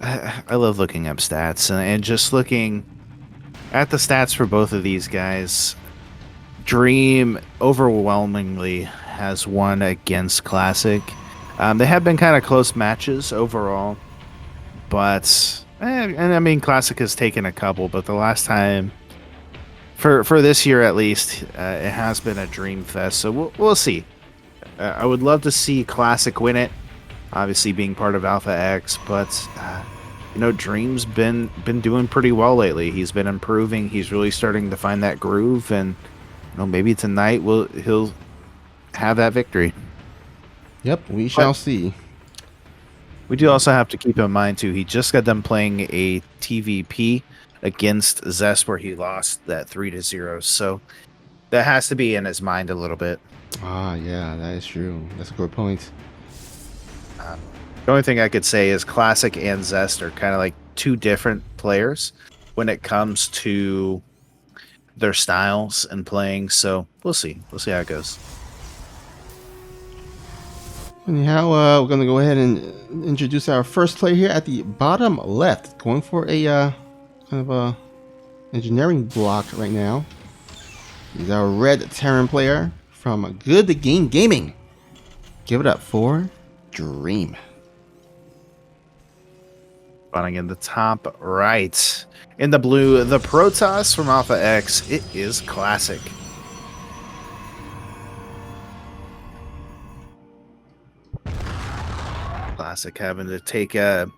I love looking up stats and just looking at the stats for both of these guys. Dream overwhelmingly has won against Classic. They have been kind of close matches overall, but and I mean Classic has taken a couple, but the last time for this year at least, it has been a Dream Fest. So we'll see. I would love to see Classic win it, obviously being part of Alpha X, but Dream's been doing pretty well lately. He's been improving. He's really starting to find that groove, and maybe tonight he'll have that victory. Yep, we shall But see. we do also have to keep in mind too. He just got done playing a TVP against Zest where he lost that 3-0. So that has to be in his mind a little bit. Ah, yeah, that is true. That's a good point. The only thing I could say is Classic and Zest are kind of like two different players when it comes to their styles and playing. So we'll see. We'll see how it goes. Anyhow, we're going to go ahead and introduce our first player here at the bottom left. Going for a kind of a engineering block right now. He's our red Terran player from Good Game Gaming. Give it up for Dream. Spawning in the top right. In the blue, the Protoss from Alpha X. It is Classic. Classic having to take a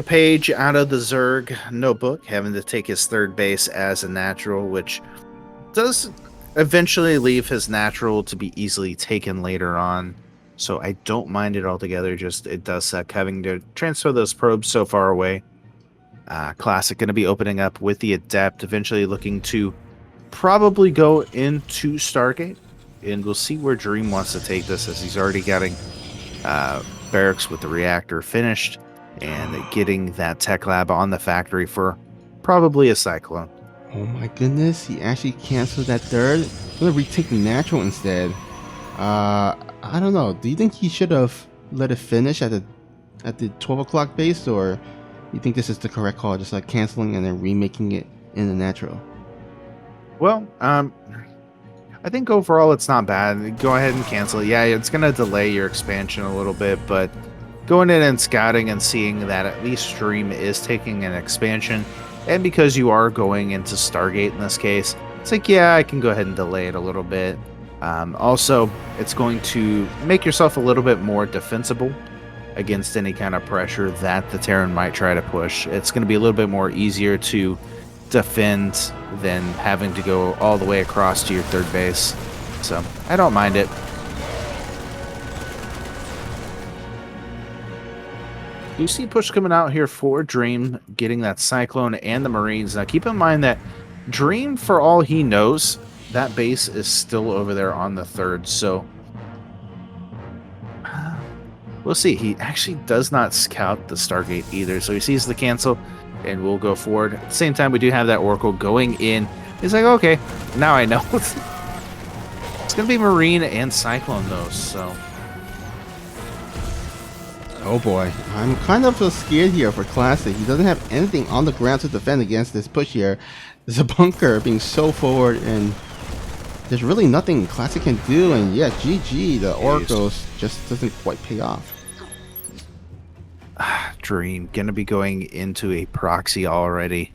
page out of the Zerg notebook, having to take his third base as a natural, which does eventually leave his natural to be easily taken later on. So I don't mind it altogether, just it does suck having to transfer those probes so far away. Classic going to be opening up with the Adept, eventually looking to probably go into Stargate. And we'll see where Dream wants to take this, as he's already getting barracks with the reactor finished and getting that tech lab on the factory for probably a Cyclone. Oh my goodness, he actually canceled that third. I'm gonna retake the natural instead. I don't know. Do you think he should have let it finish at the 12 o'clock base, or you think this is the correct call, just like canceling and then remaking it in the natural? Well, I think overall it's not bad. Go ahead and cancel it. Yeah, it's going to delay your expansion a little bit, but going in and scouting and seeing that at least Stream is taking an expansion, and because you are going into Stargate in this case, it's like, yeah, I can go ahead and delay it a little bit. Also, it's going to make yourself a little bit more defensible against any kind of pressure that the Terran might try to push. It's going to be a little bit more easier to defend than having to go all the way across to your third base. So I don't mind it. You see push coming out here for Dream, getting that Cyclone and the Marines. Now keep in mind that Dream, for all he knows, that base is still over there on the third. So we'll see. He actually does not scout the Stargate either. So he sees the cancel and we'll go forward. At the same time, we do have that Oracle going in. He's like, okay, now I know. It's going to be Marine and Cyclone, though, so. Oh boy, I'm kind of scared here for Classic. He doesn't have anything on the ground to defend against this push here. There's a bunker being so forward, and there's really nothing Classic can do. And yeah, GG, the Oracles just doesn't quite pay off. Dream gonna be going into a proxy already.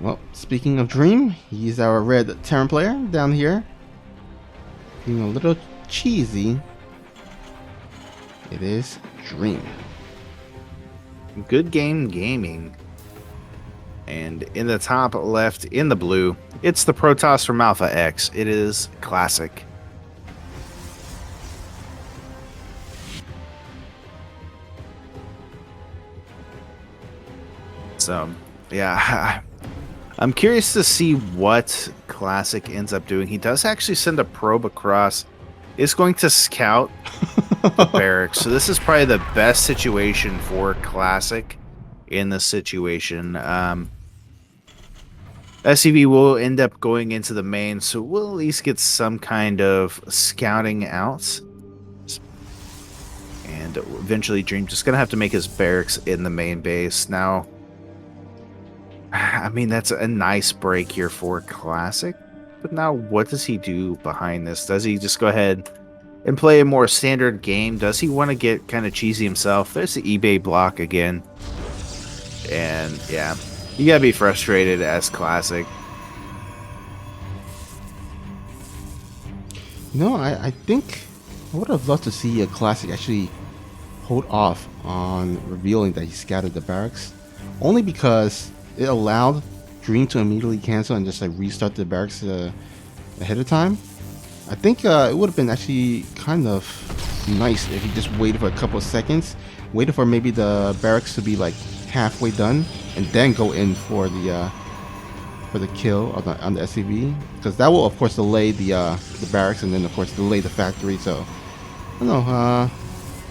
Well, speaking of Dream, he's our red Terran player down here. Being a little cheesy. It is Dream. Good Game Gaming. And in the top left, in the blue, it's the Protoss from Alpha X. It is Classic. So, yeah, I'm curious to see what Classic ends up doing. He does actually send a probe across. It's going to scout the barracks. So this is probably the best situation for Classic in this situation. SCV will end up going into the main, so we'll at least get some kind of scouting out. And eventually Dream just going to have to make his barracks in the main base. Now, I mean, that's a nice break here for Classic. But now what does he do behind this? Does he just go ahead and play a more standard game? Does he want to get kind of cheesy himself? There's the eBay block again. And yeah, you got to be frustrated as Classic. No, I think I would have loved to see a Classic actually hold off on revealing that he scouted the barracks, only because it allowed Dream to immediately cancel and just like restart the barracks ahead of time. I think it would have been actually kind of nice if he just waited for a couple of seconds, waited for maybe the barracks to be like halfway done, and then go in for the kill on the SCV, because that will of course delay the barracks, and then of course delay the factory. So I don't know.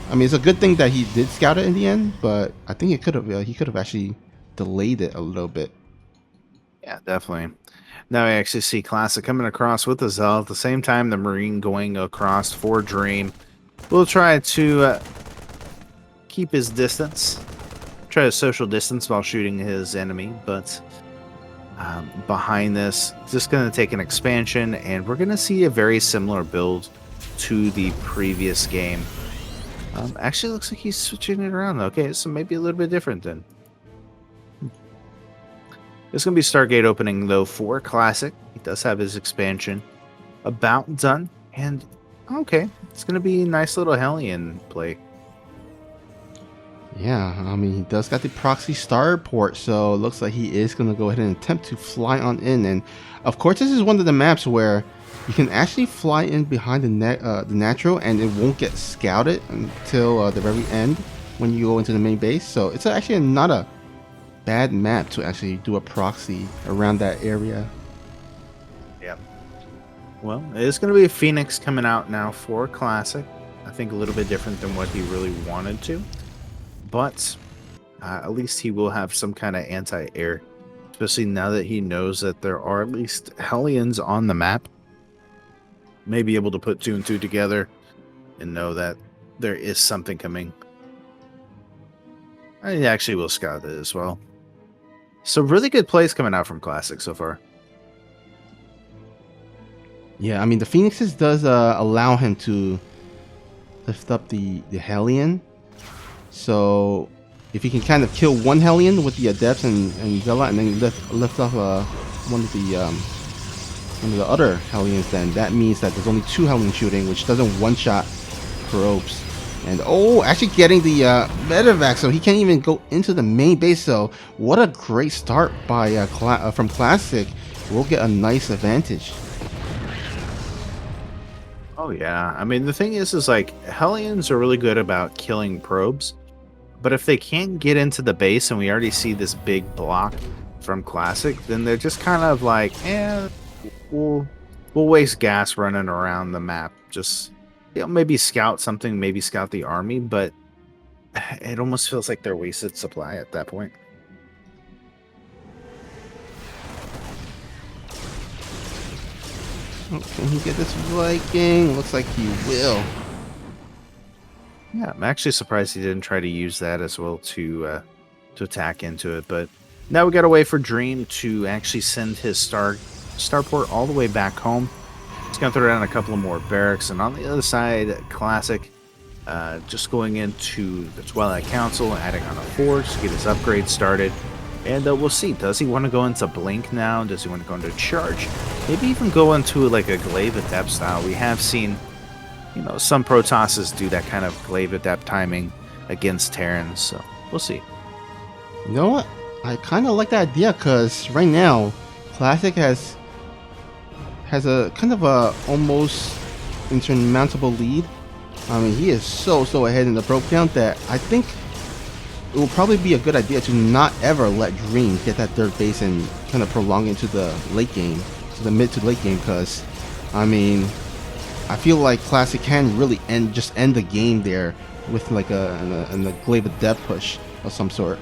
I mean, it's a good thing that he did scout it in the end, but I think he could have actually delayed it a little bit. Yeah, definitely. Now I actually see Classic coming across with the Zell. At the same time, the Marine going across for Dream. We'll try to keep his distance. Try to social distance while shooting his enemy, but behind this, just going to take an expansion, and we're going to see a very similar build to the previous game. Actually, looks like he's switching it around. Okay, so maybe a little bit different then. It's going to be Stargate opening, though, for Classic. He does have his expansion about done. And, okay, it's going to be a nice little Hellion play. Yeah, I mean, he does got the proxy starport, so it looks like he is going to go ahead and attempt to fly on in. And, of course, this is one of the maps where you can actually fly in behind the natural, and it won't get scouted until the very end when you go into the main base. So it's actually not a bad map to actually do a proxy around that area. Yeah. Well, it is going to be a Phoenix coming out now for Classic. I think a little bit different than what he really wanted to. But at least he will have some kind of anti-air. Especially now that he knows that there are at least Hellions on the map. May be able to put 2 and 2 together and know that there is something coming. I actually will scout it as well. So really good plays coming out from Classic so far. Yeah, I mean, the Phoenixes does allow him to lift up the Hellion. So if he can kind of kill one Hellion with the Adepts and Zella, and then lift off one of the other Hellions, then that means that there's only 2 Hellions shooting, which doesn't one-shot probes. And actually getting the medevac, so he can't even go into the main base. So what a great start by from Classic. We'll get a nice advantage. Oh yeah, I mean the thing is like Hellions are really good about killing probes, but if they can't get into the base, and we already see this big block from Classic, then they're just kind of like, we'll waste gas running around the map. Just, you know, maybe scout something, maybe scout the army, but it almost feels like they're wasted supply at that point. Oh, can he get this Viking? Looks like he will. Yeah, I'm actually surprised he didn't try to use that as well to attack into it. But now we got a way for Dream to actually send his starport all the way back home. He's going to throw down a couple of more barracks. And on the other side, Classic just going into the Twilight Council, adding on a forge to get his upgrade started. And we'll see. Does he want to go into Blink now? Does he want to go into Charge? Maybe even go into like a Glaive Adept style. We have seen, you know, some Protosses do that kind of Glaive Adept timing against Terrans. So we'll see. You know what? I kind of like that idea, because right now, Classic has a kind of a almost insurmountable lead. I mean, he is so ahead in the probe count that I think it will probably be a good idea to not ever let Dream get that third base and kind of prolong into the late game, to the mid to late game, because I mean, I feel like Classic can really end the game there with like a Glaive Adept push of some sort.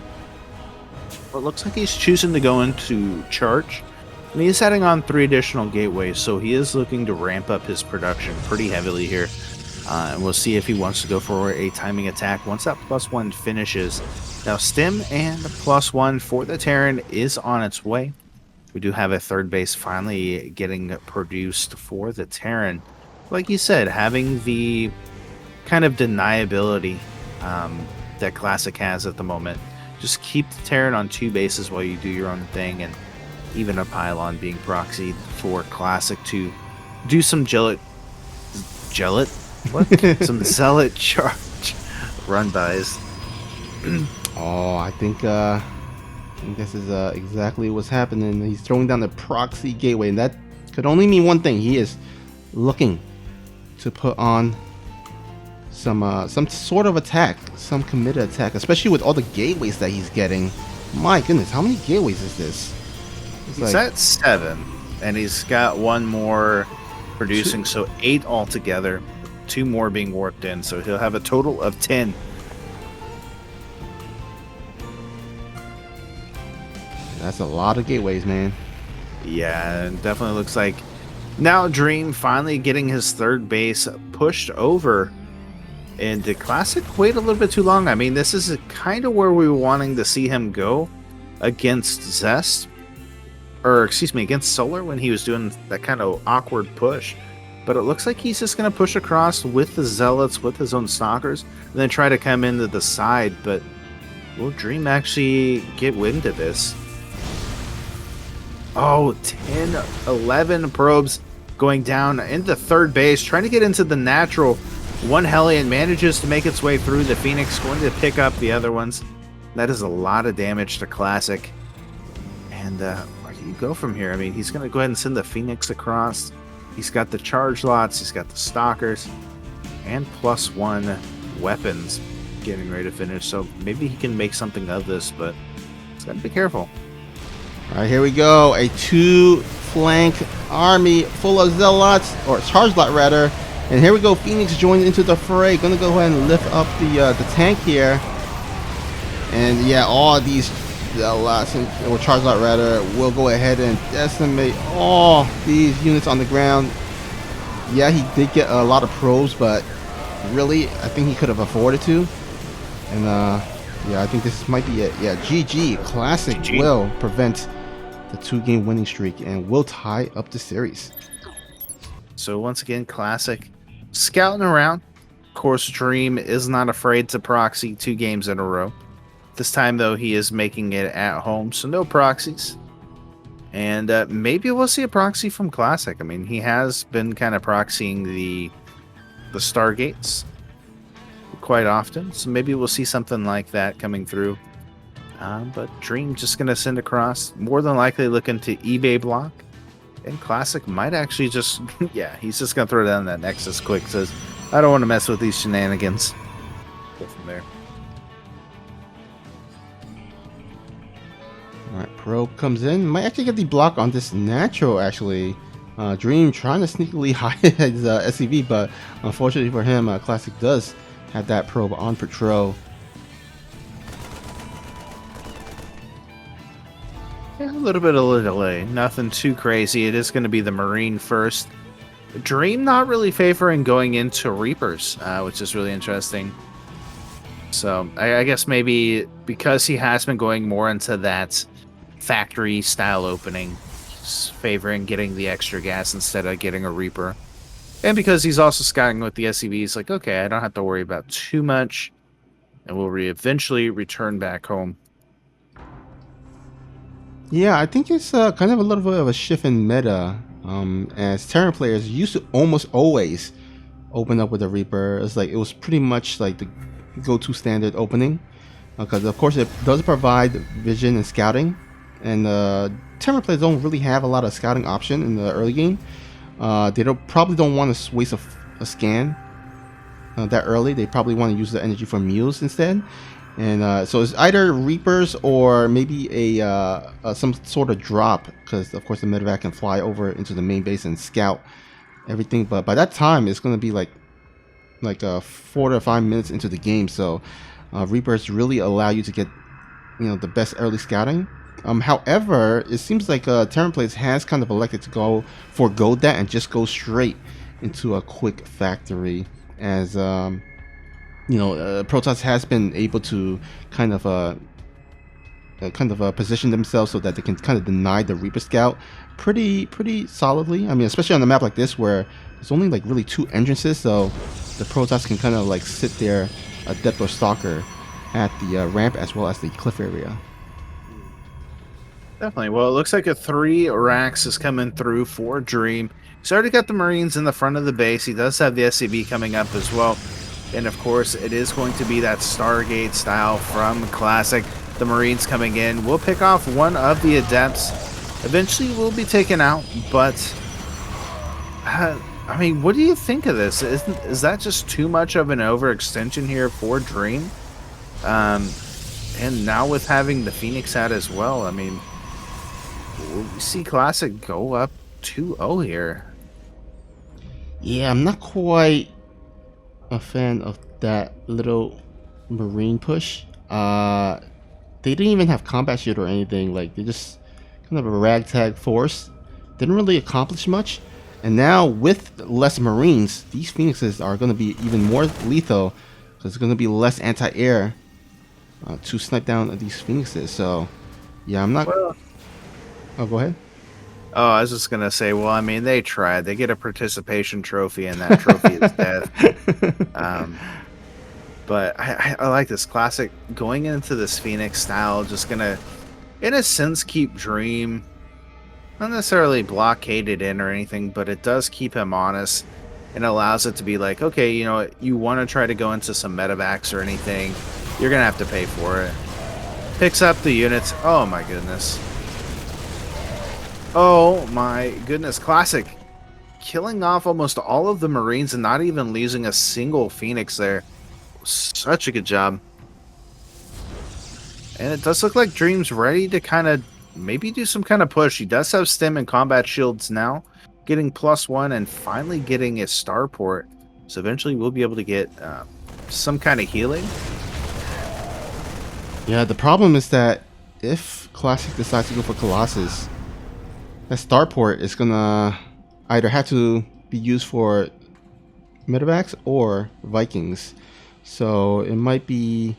Well, it looks like he's choosing to go into Charge. And he's adding on 3 additional gateways, so he is looking to ramp up his production pretty heavily here. And we'll see if he wants to go for a timing attack once that +1 finishes. Now, Stim and +1 for the Terran is on its way. We do have a third base finally getting produced for the Terran. Like you said, having the kind of deniability that Classic has at the moment. Just keep the Terran on 2 bases while you do your own thing, and even a pylon being proxied for Classic to do some some zealot charge run-bys. Oh, I think this is exactly what's happening. He's throwing down the proxy gateway, and that could only mean one thing. He is looking to put on some sort of attack, some committed attack, especially with all the gateways that he's getting. My goodness, how many gateways is this? He's at 7, and he's got 1 more producing, so 8 altogether. 2 more being warped in, so he'll have a total of 10. That's a lot of gateways, man. Yeah, it definitely looks like now Dream finally getting his third base pushed over. And did Classic wait a little bit too long? I mean, this is kind of where we were wanting to see him go against Zest. Or, excuse me, against Solar when he was doing that kind of awkward push. But it looks like he's just going to push across with the Zealots, with his own Stalkers, and then try to come into the side. But will Dream actually get wind of this? Oh, 10, 11 probes going down into third base, trying to get into the natural. One Hellion manages to make its way through the Phoenix, going to pick up the other ones. That is a lot of damage to Classic. And where do you go from here? I mean, he's going to go ahead and send the Phoenix across. He's got the charge lots, he's got the Stalkers, and +1 weapons getting ready to finish. So maybe he can make something of this, but he's got to be careful. All right, here we go. A 2-flank army full of Zealots, or charge lot rather. And here we go, Phoenix joined into the fray. Gonna go ahead and lift up the tank here. And yeah, all these Zealots, or charge lot rather, will go ahead and decimate all these units on the ground. Yeah, he did get a lot of probes, but really, I think he could have afforded to. And yeah, I think this might be it. Yeah, GG. Classic GG. Will prevent the 2-game winning streak and will tie up the series. So once again, Classic scouting around. Of course, Dream is not afraid to proxy 2 games in a row. This time, though, he is making it at home, so no proxies. And maybe we'll see a proxy from Classic. I mean, he has been kind of proxying the Stargates quite often, so maybe we'll see something like that coming through. But Dream just going to send across, more than likely looking to eBay block. And Classic might actually just, yeah, he's just going to throw down that Nexus quick. Says, I don't want to mess with these shenanigans. Go from there. Alright, Probe comes in. Might actually get the block on this natural, actually. Dream trying to sneakily hide his SCV, but unfortunately for him, Classic does have that probe on patrol. Yeah, a little bit of a delay. Nothing too crazy. It is going to be the Marine first. Dream not really favoring going into Reapers, which is really interesting. So I guess maybe because he has been going more into that factory style opening, he's favoring getting the extra gas instead of getting a Reaper. And because he's also scouting with the SCV, he's like, okay, I don't have to worry about too much. And we'll eventually return back home. Yeah, I think it's kind of a little bit of a shift in meta. As Terran players used to almost always open up with a Reaper. It's like it was pretty much like the go-to standard opening, because of course it does provide vision and scouting, and Terran players don't really have a lot of scouting option in the early game. They probably don't want to waste a scan that early. They probably want to use the energy for mules instead. And so it's either Reapers or maybe a some sort of drop, because of course the medevac can fly over into the main base and scout everything. But by that time, it's going to be like 4 to 5 minutes into the game. So Reapers really allow you to get the best early scouting. However, it seems like Terran players has kind of elected to forgo that and just go straight into a quick factory. as Protoss has been able to kind of position themselves so that they can kind of deny the Reaper Scout pretty solidly. I mean, especially on a map like this where there's only like really 2 entrances, so the Protoss can kind of like sit there, Adept or Stalker, at the ramp as well as the cliff area. Definitely. Well, it looks like a 3 Rax is coming through for Dream. He's already got the Marines in the front of the base. He does have the SCV coming up as well. And of course, it is going to be that Stargate style from Classic. The Marines coming in. We'll pick off one of the Adepts. Eventually, we'll be taken out. But, I mean, what do you think of this? Is that just too much of an overextension here for Dream? And now with having the Phoenix out as well, I mean, we see Classic go up 2-0 here. Yeah, I'm not quite a fan of that little Marine push. They didn't even have combat shield or anything. Like, they just kind of a ragtag force. Didn't really accomplish much. And now with less Marines, these Phoenixes are going to be even more lethal because there's going to be less anti-air to snipe down these Phoenixes. So, yeah, I'm not... Well, oh, go ahead. Oh, I was just going to say, well, I mean, they tried. They get a participation trophy, and that trophy is death. But I like this Classic going into this Phoenix style, just going to, in a sense, keep Dream not necessarily blockaded in or anything, but it does keep him honest and allows it to be like, okay, you know, you want to try to go into some medevacs or anything, you're going to have to pay for it. Picks up the units. Oh, my goodness. Oh, my goodness. Classic killing off almost all of the Marines and not even losing a single Phoenix there. Such a good job. And it does look like Dream's ready to kind of maybe do some kind of push. He does have stim and combat shields now, getting +1 and finally getting his starport. So eventually we'll be able to get some kind of healing. Yeah, the problem is that if Classic decides to go for Colossus, that starport is gonna either have to be used for medevacs or Vikings. So it might be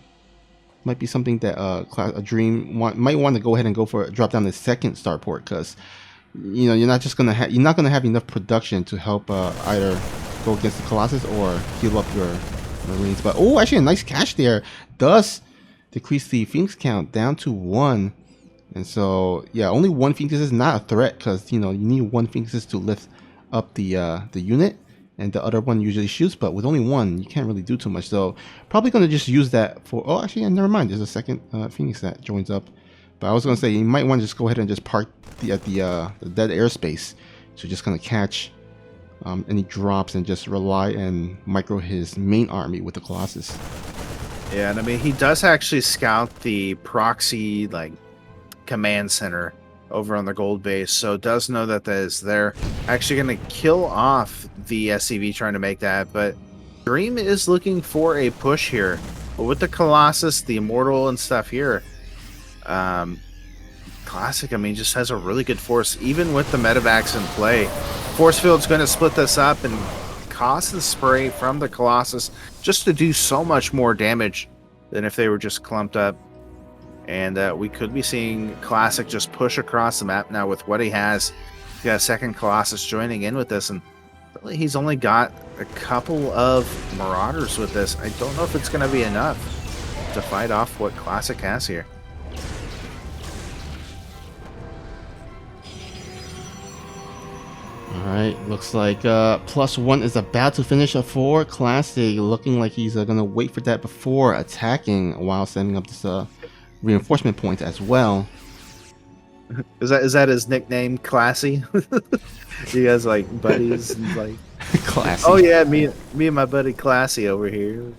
something that a Dream might want to go ahead and go for drop down the second starport, because you're not gonna have enough production to help either go against the Colossus or heal up your Marines. But oh, actually a nice catch there. Does decrease the Phoenix count down to 1. And so yeah, only 1 Phoenix is not a threat, because you need 1 Phoenix to lift up the unit, and the other one usually shoots, but with only 1 you can't really do too much. So probably gonna just use that for, oh actually, never mind, there's a second Phoenix that joins up. But I was gonna say you might want to just go ahead and just park at the dead airspace to just kind of catch any drops and just rely and micro his main army with the Colossus. Yeah, and I mean, he does actually scout the proxy like command center over on the gold base, so does know that that is there. Actually going to kill off the SCV trying to make that, but Dream is looking for a push here. But with the Colossus, the Immortal and stuff here, Classic, I mean, just has a really good force, even with the medevacs in play. Force field's going to split this up and cost the spray from the Colossus just to do so much more damage than if they were just clumped up. And we could be seeing Classic just push across the map now with what he has. He's got a second Colossus joining in with this, and really he's only got a couple of Marauders with this. I don't know if it's going to be enough to fight off what Classic has here. Alright, looks like +1 is about to finish up for Classic, looking like he's going to wait for that before attacking while setting up this reinforcement point as well. Is that his nickname, Classy? You guys like buddies and like Classy. Oh yeah, me and my buddy Classy over here.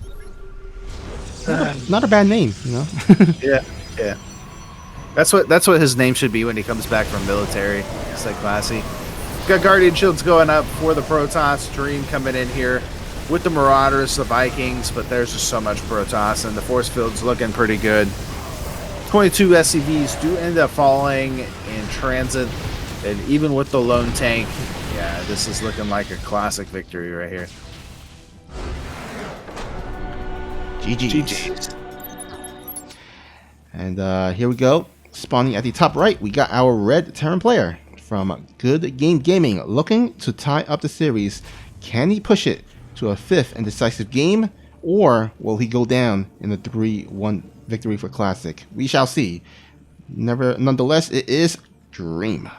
Not a bad name, Yeah. That's what his name should be when he comes back from military. It's like Classy. Got Guardian Shields going up for the Protoss. Dream coming in here with the Marauders, the Vikings, but there's just so much Protoss, and the force field's looking pretty good. 22 SCVs do end up falling in transit, and even with the lone tank, yeah, this is looking like a Classic victory right here. GG's. And here we go. Spawning at the top right, we got our red Terran player from Good Game Gaming, looking to tie up the series. Can he push it to a 5th and decisive game, or will he go down in a 3-1 victory for Classic? We shall see. Nonetheless, it is Dream.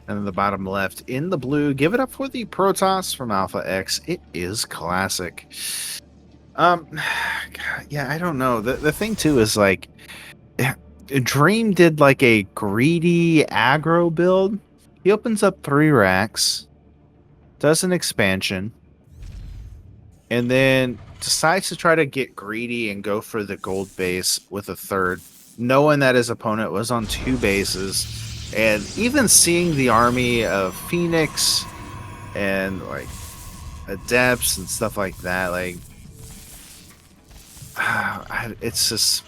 And in the bottom left, in the blue, give it up for the Protoss from Alpha X. It is Classic. Yeah, I don't know. The thing too is like, Dream did like a greedy aggro build. He opens up 3 racks, does an expansion, and then decides to try to get greedy and go for the gold base with a 3rd, knowing that his opponent was on 2 bases. And even seeing the army of Phoenix and like Adepts and stuff like that, like it's just,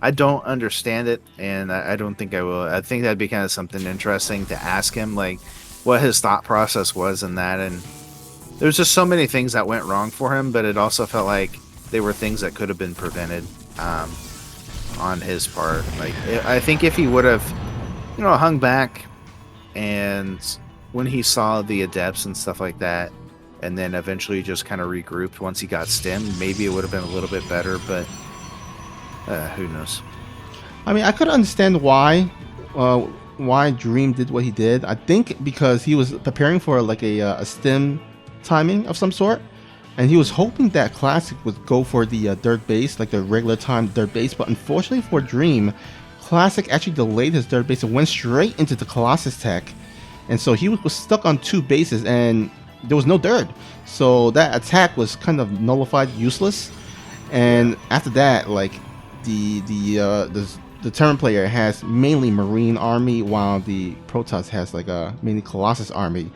I don't understand it, and I don't think I will. I think that'd be kind of something interesting to ask him, like what his thought process was in that. And there's just so many things that went wrong for him, but it also felt like they were things that could have been prevented on his part. Like I think if he would have, hung back, and when he saw the Adepts and stuff like that, and then eventually just kind of regrouped once he got stemmed, maybe it would have been a little bit better, but who knows? I mean, I could understand why Dream did what he did. I think because he was preparing for like a stem timing of some sort, and he was hoping that Classic would go for the third base, like the regular time third base. But unfortunately for Dream, Classic actually delayed his third base and went straight into the Colossus tech, and so he was stuck on 2 bases, and there was no third. So that attack was kind of nullified, useless. And after that, like the Terran player has mainly Marine army, while the Protoss has like a mainly Colossus army.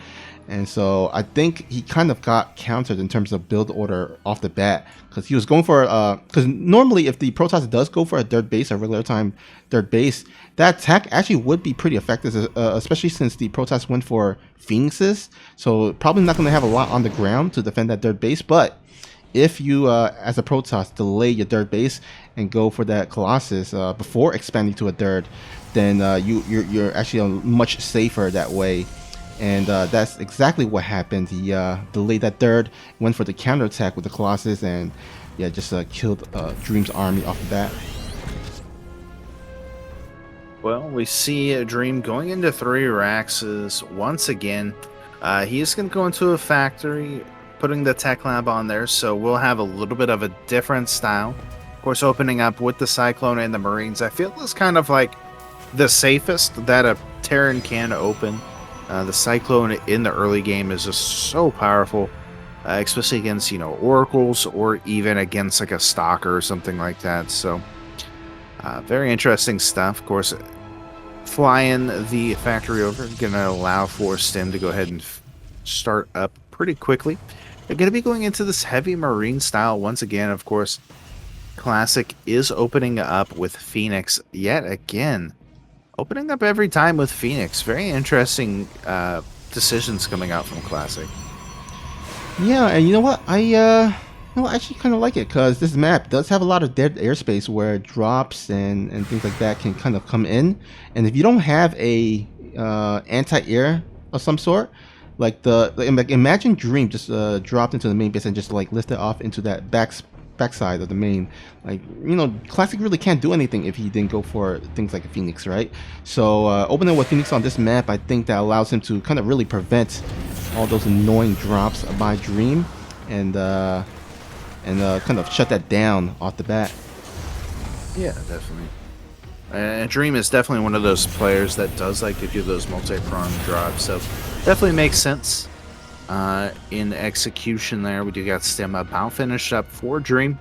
And so I think he kind of got countered in terms of build order off the bat, because he was going for because normally if the Protoss does go for a third base, a regular time third base, that attack actually would be pretty effective, especially since the Protoss went for Phoenixes. So probably not going to have a lot on the ground to defend that third base. But if you, as a Protoss, delay your third base and go for that Colossus before expanding to a third, then you're actually much safer that way. And that's exactly what happened. He delayed that third, went for the counterattack with the Colossus, and yeah, just killed Dream's army off the bat. Well, we see a Dream going into 3 racks once again. He is going to go into a factory, putting the tech lab on there, so we'll have a little bit of a different style. Of course, opening up with the Cyclone and the Marines, I feel is kind of like the safest that a Terran can open. The Cyclone in the early game is just so powerful, especially against, Oracles, or even against like a Stalker or something like that. So very interesting stuff. Of course, flying the factory over, going to allow for Stem to go ahead and start up pretty quickly. They're going to be going into this heavy Marine style once again. Of course, Classic is opening up with Phoenix yet again. Opening up every time with Phoenix. Very interesting decisions coming out from Classic. Yeah, and you know what? I actually kind of like it, because this map does have a lot of dead airspace where drops and things like that can kind of come in. And if you don't have a anti-air of some sort, like imagine Dream just dropped into the main base and just like lifted off into that backside of the main. Like, Classic really can't do anything if he didn't go for things like a Phoenix, right? So opening with Phoenix on this map, I think that allows him to kind of really prevent all those annoying drops by Dream, and kind of shut that down off the bat. Yeah, definitely. And Dream is definitely one of those players that does like to do those multi-pronged drops, so definitely makes sense. In execution there, we do got Stem about finished up for Dream.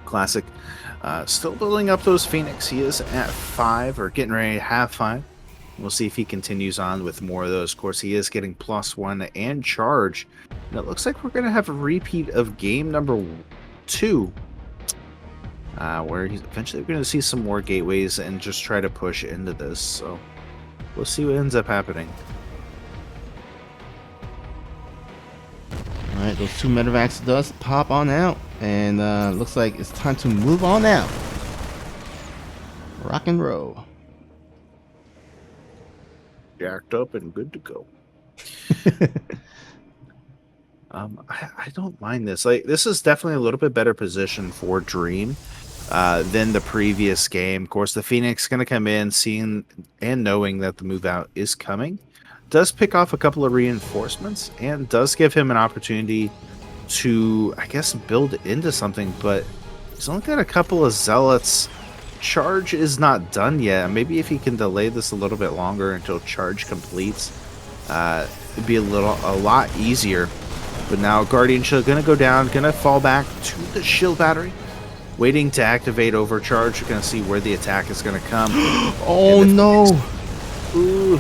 Classic still building up those Phoenix. He is at 5, or getting ready to have 5. We'll see if he continues on with more of those. Of course, he is getting +1 and charge. And it looks like we're going to have a repeat of game number 2, where he's eventually going to see some more gateways and just try to push into this. So we'll see what ends up happening. All Alright, those 2 medevacs does pop on out. And looks like it's time to move on out. Rock and roll. Jacked up and good to go. I don't mind this. Like, this is definitely a little bit better position for Dream than the previous game. Of course, the Phoenix going to come in, seeing and knowing that the move out is coming. Does pick off a couple of reinforcements and does give him an opportunity to, I guess, build into something. But he's only got a couple of zealots. Charge is not done yet. Maybe if he can delay this a little bit longer until charge completes, it'd be a lot easier. But now Guardian Shield gonna go down, gonna fall back to the shield battery, waiting to activate overcharge. You're gonna see where the attack is gonna come. Oh no! Ooh.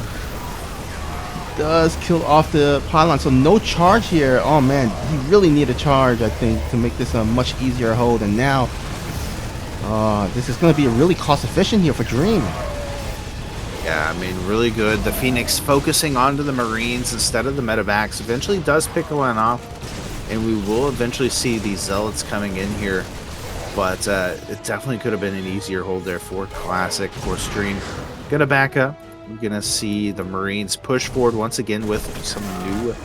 Does kill off the pylon, so no charge here. Oh man, he really need a charge, I think, to make this a much easier hold. And now, this is gonna be really cost efficient here for Dream. Yeah, I mean, really good. The Phoenix focusing onto the Marines instead of the medevacs eventually does pick one off, and we will eventually see these zealots coming in here. But it definitely could have been an easier hold there for Classic. Of course, Dream gonna back up. We're gonna see the Marines push forward once again with some new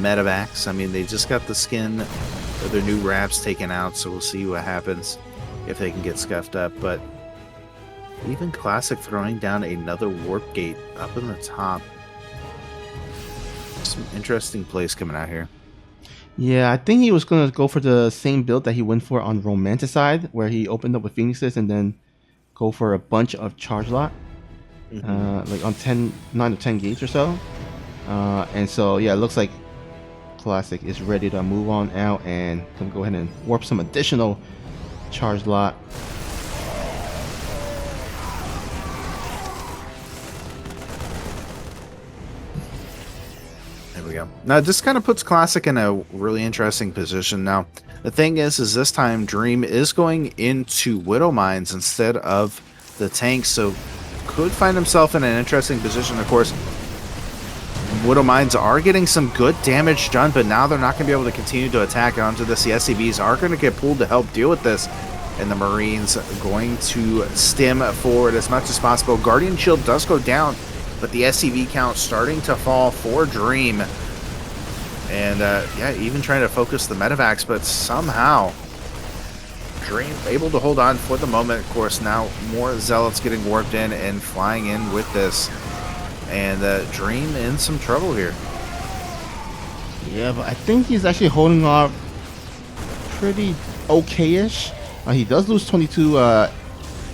medevacs. I mean, they just got the skin of their new wraps taken out, so we'll see what happens if they can get scuffed up. But even Classic throwing down another warp gate up in the top. Some interesting plays coming out here. Yeah, I think he was going to go for the same build that he went for on Romanticide, where he opened up with Phoenixes and then go for a bunch of charge lot. Like on 9 to 10 gates or so. And so, yeah, it looks like Classic is ready to move on out and can go ahead and warp some additional charge lot. There we go. Now, this kind of puts Classic in a really interesting position. Now, the thing is this time Dream is going into Widow Mines instead of the tanks, so could find himself in an interesting position. Of course, Widow Mines are getting some good damage done, but now they're not going to be able to continue to attack onto this. The SCVs are going to get pulled to help deal with this, and the Marines are going to stem forward as much as possible. Guardian Shield does go down, but the SCV count starting to fall for Dream. And yeah, even trying to focus the medevacs, but somehow Dream able to hold on for the moment. Of course, now more zealots getting warped in and flying in with this, and Dream in some trouble here. Yeah, but I think he's actually holding off pretty okay-ish. He does lose 22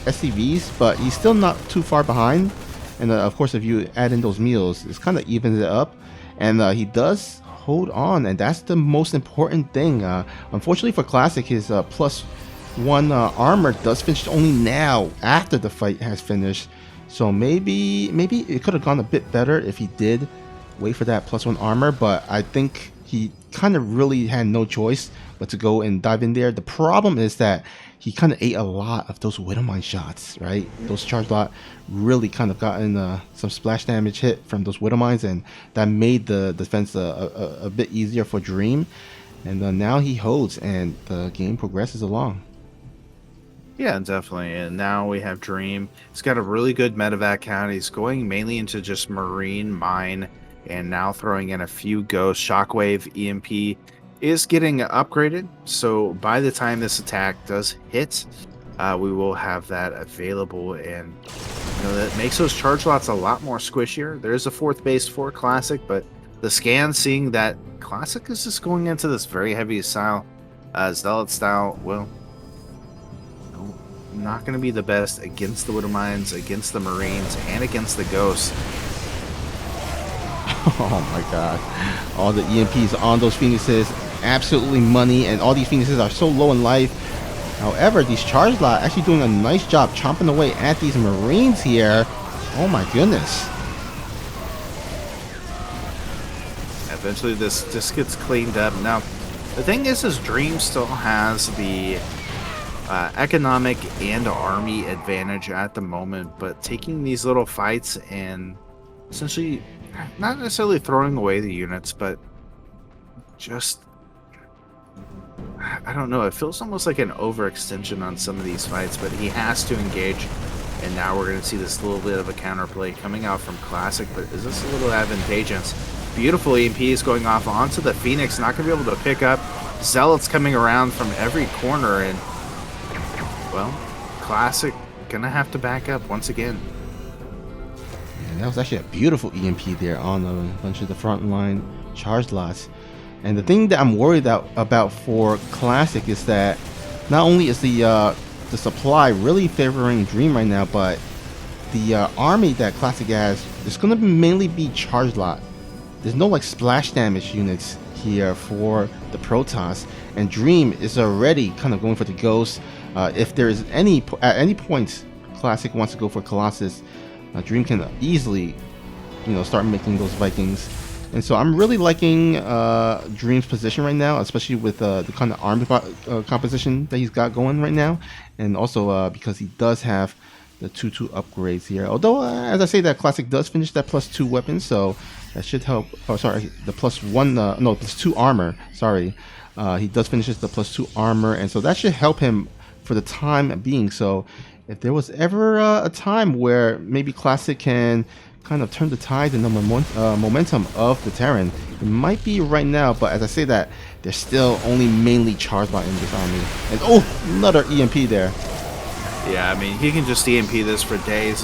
SCVs, but he's still not too far behind. And of course, if you add in those meals, it's kind of evens it up. And he does hold on, and that's the most important thing. Unfortunately for Classic, his +1 armor does finish only now after the fight has finished. So maybe it could have gone a bit better if he did wait for that +1 armor, but I think he kind of really had no choice but to go and dive in there. The problem is that he kind of ate a lot of those Widowmine shots, right? Those charge lot really kind of gotten some splash damage hit from those Widowmines, and that made the defense a bit easier for Dream. And now he holds, and the game progresses along. Yeah, definitely. And now we have Dream. He's got a really good medevac count. He's going mainly into just Marine Mine, and now throwing in a few Ghost. Shockwave EMP is getting upgraded, so by the time this attack does hit, we will have that available, and that makes those charge lots a lot more squishier. There is a 4th base for Classic, but the scan seeing that Classic is just going into this very heavy style, Zealot style, well, not going to be the best against the Widow Mines, against the Marines, and against the Ghosts. Oh my god. All the EMPs on those Phoenixes, absolutely money, and all these Phoenixes are so low in life. However, these charge lot actually doing a nice job chomping away at these Marines here. Oh my goodness. Eventually this just gets cleaned up. Now, the thing is Dream still has the economic and army advantage at the moment, but taking these little fights and essentially not necessarily throwing away the units, but just, I don't know, it feels almost like an overextension on some of these fights, but he has to engage. And now we're going to see this little bit of a counterplay coming out from Classic, but is this a little advantageous? Beautiful EMP is going off onto the Phoenix, not going to be able to pick up. Zealot's coming around from every corner, and, well, Classic going to have to back up once again. And that was actually a beautiful EMP there on a bunch of the front line charge lots. And the thing that I'm worried about for Classic is that not only is the supply really favoring Dream right now, but the army that Classic has is going to mainly be charge lot. There's no like splash damage units here for the Protoss, and Dream is already kind of going for the Ghost. If there is at any point Classic wants to go for Colossus, Dream can easily, start making those Vikings. And so I'm really liking Dream's position right now, especially with the kind of army composition that he's got going right now, and also because he does have the 2/2 upgrades here. Although, as I say, that Classic does finish that +2 weapon, so that should help. Oh, sorry, the +2 armor. Sorry, he does finish the +2 armor, and so that should help him for the time being. So if there was ever a time where maybe Classic can kind of turn the tide and the momentum of the Terran, it might be right now. But as I say that, they're still only mainly charged by in this army. And oh, another EMP there. Yeah, I mean, he can just EMP this for days.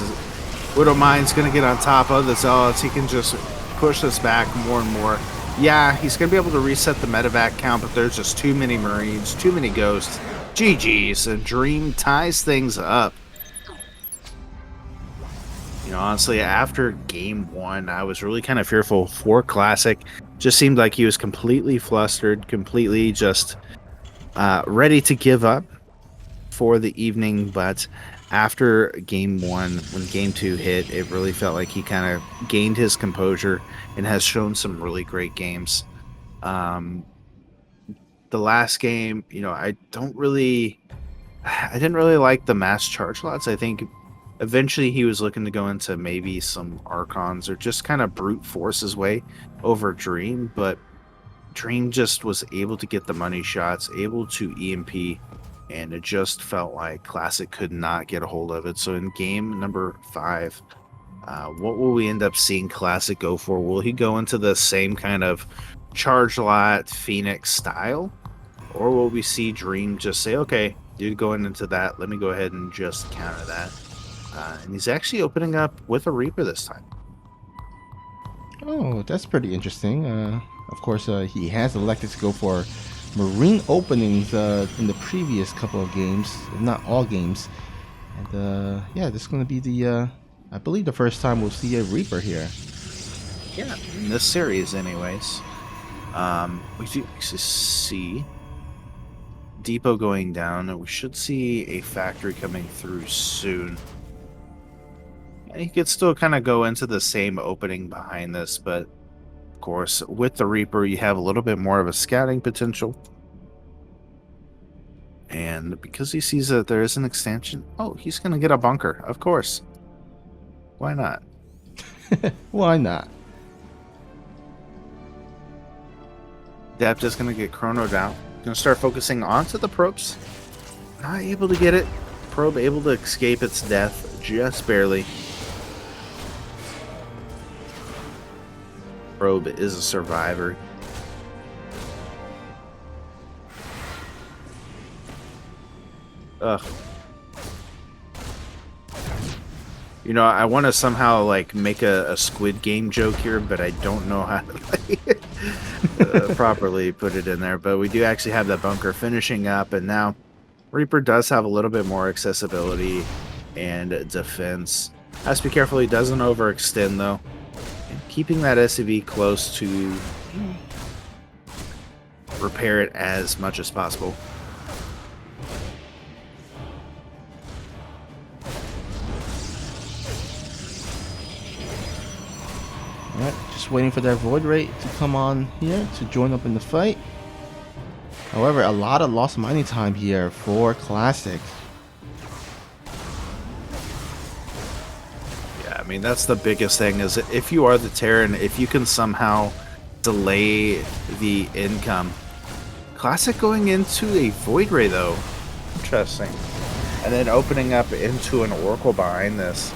Widowmine's going to get on top of the Zealots. He can just push this back more and more. Yeah, he's going to be able to reset the medevac count, but there's just too many Marines, too many Ghosts. GG's, and Dream ties things up. Honestly, after game 1, I was really kind of fearful for Classic. Just seemed like he was completely flustered, completely just ready to give up for the evening. But after game 1, when game 2 hit, it really felt like he kind of gained his composure and has shown some really great games. The last game, I didn't really like the mass charge lots. I think eventually he was looking to go into maybe some Archons or just kind of brute force his way over Dream, but Dream just was able to get the money shots, able to EMP, and it just felt like Classic could not get a hold of it. So in game number 5, what will we end up seeing Classic go for? Will he go into the same kind of charge lot Phoenix style, or will we see Dream just say, okay, you're going into that, let me go ahead and just counter that? And he's actually opening up with a Reaper this time. Oh, that's pretty interesting. Of course, he has elected to go for Marine openings in the previous couple of games, if not all games. And yeah, this is going to be the, I believe, the first time we'll see a Reaper here. Yeah, in this series anyways. We do see Depot going down, and we should see a factory coming through soon. And he could still kind of go into the same opening behind this, but of course, with the Reaper, you have a little bit more of a scouting potential. And because he sees that there is an extension, oh, he's going to get a bunker, of course. Why not? Why not? Depth is going to get chronoed out. Going to start focusing onto the probes. Not able to get it. Probe able to escape its death just barely. Probe is a survivor. Ugh. I want to somehow make a Squid Game joke here, but I don't know how to properly put it in there. But we do actually have that bunker finishing up, and now Reaper does have a little bit more accessibility and defense. Has to be careful he doesn't overextend though. And keeping that SCV close to repair it as much as possible. Alright, just waiting for that Void Ray to come on here to join up in the fight. However, a lot of lost mining time here for Classic. Yeah, I mean, that's the biggest thing, is if you are the Terran, if you can somehow delay the income. Classic going into a Void Ray, though. Interesting. And then opening up into an Oracle behind this.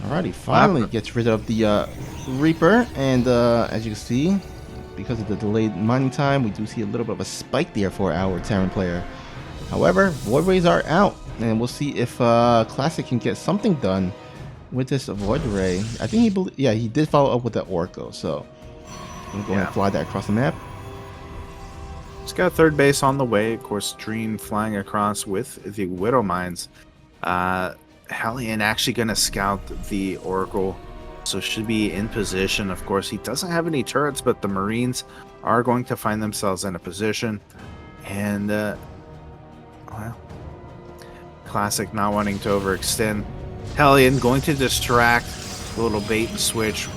Alrighty, finally gets rid of the Reaper, and as you can see, because of the delayed mining time, we do see a little bit of a spike there for our Terran player. However, Void Rays are out, and we'll see if Classic can get something done with this Void Ray. I think he did follow up with the Oracle, so I'm going to fly that across the map. He's got third base on the way. Of course, Dream flying across with the Widow Mines. Hellion actually going to scout the Oracle, so should be in position. Of course, he doesn't have any turrets, but the Marines are going to find themselves in a position. And, well, Classic not wanting to overextend. Hellion going to distract, a little bait and switch.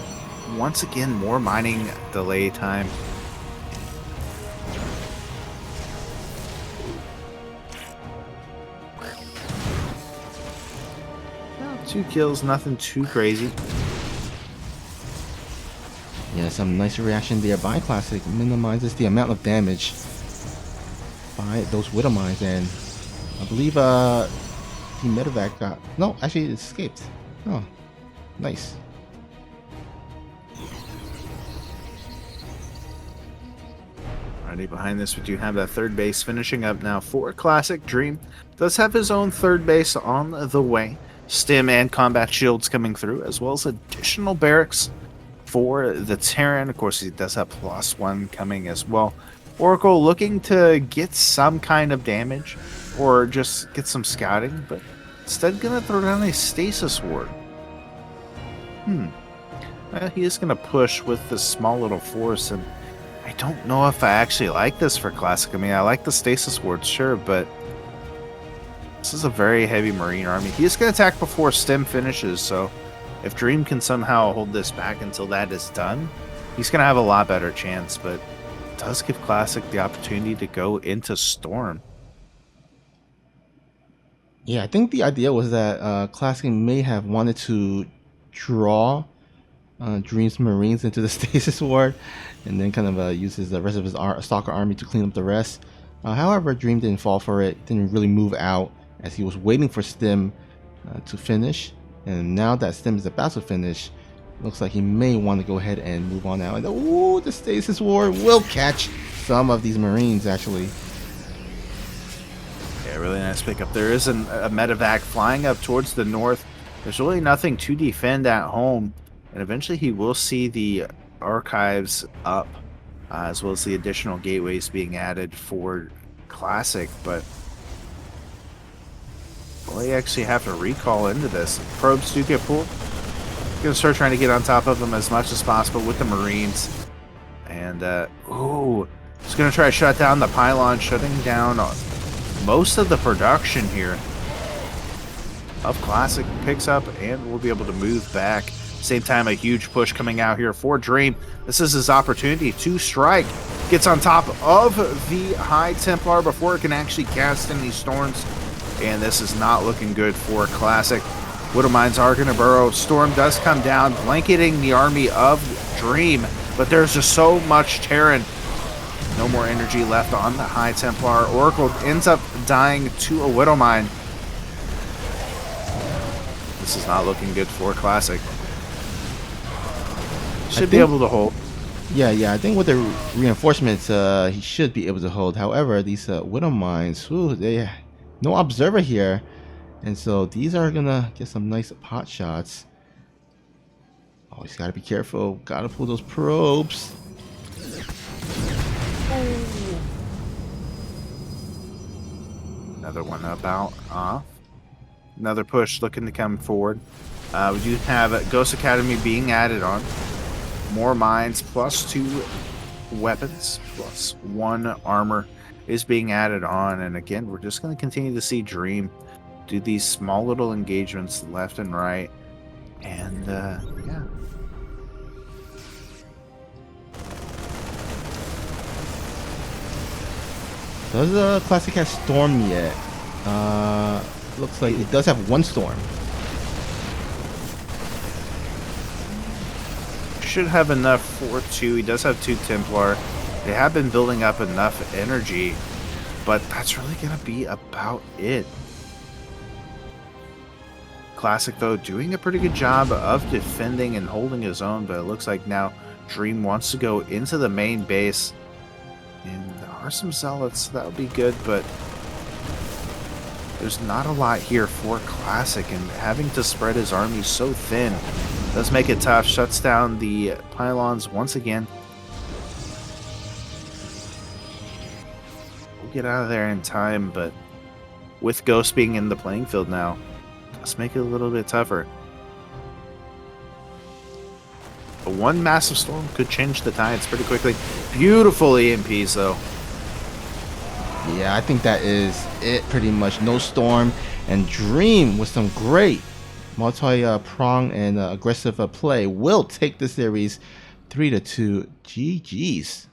Once again, more mining delay time. Well, 2 kills, nothing too crazy. Yeah, some nice reaction there by Classic. Minimizes the amount of damage by those Widow Mines, and I believe the medevac got... No, actually it escaped. Oh, nice. Alrighty, behind this we do have that third base finishing up now for Classic. Dream does have his own third base on the way. Stim and combat shields coming through, as well as additional barracks for the Terran. Of course, he does have +1 coming as well. Oracle looking to get some kind of damage or just get some scouting, but instead gonna throw down a stasis ward. He is gonna push with this small little force, and I don't know if I actually like this for Classic. I mean, I like the stasis ward, sure, but this is a very heavy Marine army. He is gonna attack before Stim finishes, so if Dream can somehow hold this back until that is done, he's gonna have a lot better chance, but it does give Classic the opportunity to go into Storm. Yeah, I think the idea was that Classic may have wanted to draw Dream's Marines into the stasis ward, and then kind of uses the rest of his Stalker army to clean up the rest. However, Dream didn't fall for it, didn't really move out as he was waiting for Stim to finish. And now that Stim is about to finish, looks like he may want to go ahead and move on out. And ooh, the stasis ward will catch some of these Marines, actually. Yeah, really nice pickup. There is a medevac flying up towards the north. There's really nothing to defend at home. And eventually he will see the archives up, as well as the additional gateways being added for Classic. But will he actually have to recall into this? Probes do get pulled. Gonna start trying to get on top of them as much as possible with the Marines. And, ooh, he's gonna try to shut down the pylon, shutting down most of the production here of Classic. Picks up and will be able to move back. Same time, a huge push coming out here for Dream. This is his opportunity to strike. Gets on top of the High Templar before it can actually cast any storms. And this is not looking good for Classic. Widow Mines are going to burrow. Storm does come down, blanketing the army of Dream. But there's just so much Terran. No more energy left on the High Templar. Oracle ends up dying to a Widow Mine. This is not looking good for Classic. Should be able to hold. Yeah, I think with the reinforcements, he should be able to hold. However, these Widow Mines, they no observer here, and so these are gonna get some nice pot shots. Oh, he's gotta be careful. Gotta pull those probes. Another one about off. Another push looking to come forward. We do have Ghost Academy being added on. More mines, +2 weapons, +1 armor is being added on. And again, we're just going to continue to see Dream do these small little engagements left and right. And, yeah. Does Classic have Storm yet? Looks like it does have one Storm. Should have enough for 2. He does have 2 Templar. They have been building up enough energy, but that's really going to be about it. Classic, though, doing a pretty good job of defending and holding his own, but it looks like now Dream wants to go into the main base. And there are some Zealots, that would be good, but there's not a lot here for Classic, and having to spread his army so thin does make it tough. Shuts down the pylons once again. We'll get out of there in time, but with Ghost being in the playing field now, let's make it a little bit tougher. But one massive storm could change the tides pretty quickly. Beautiful EMPs, though. Yeah, I think that is it pretty much. No Storm and Dream with some great multi-prong and aggressive play will take the series 3-2. GG's.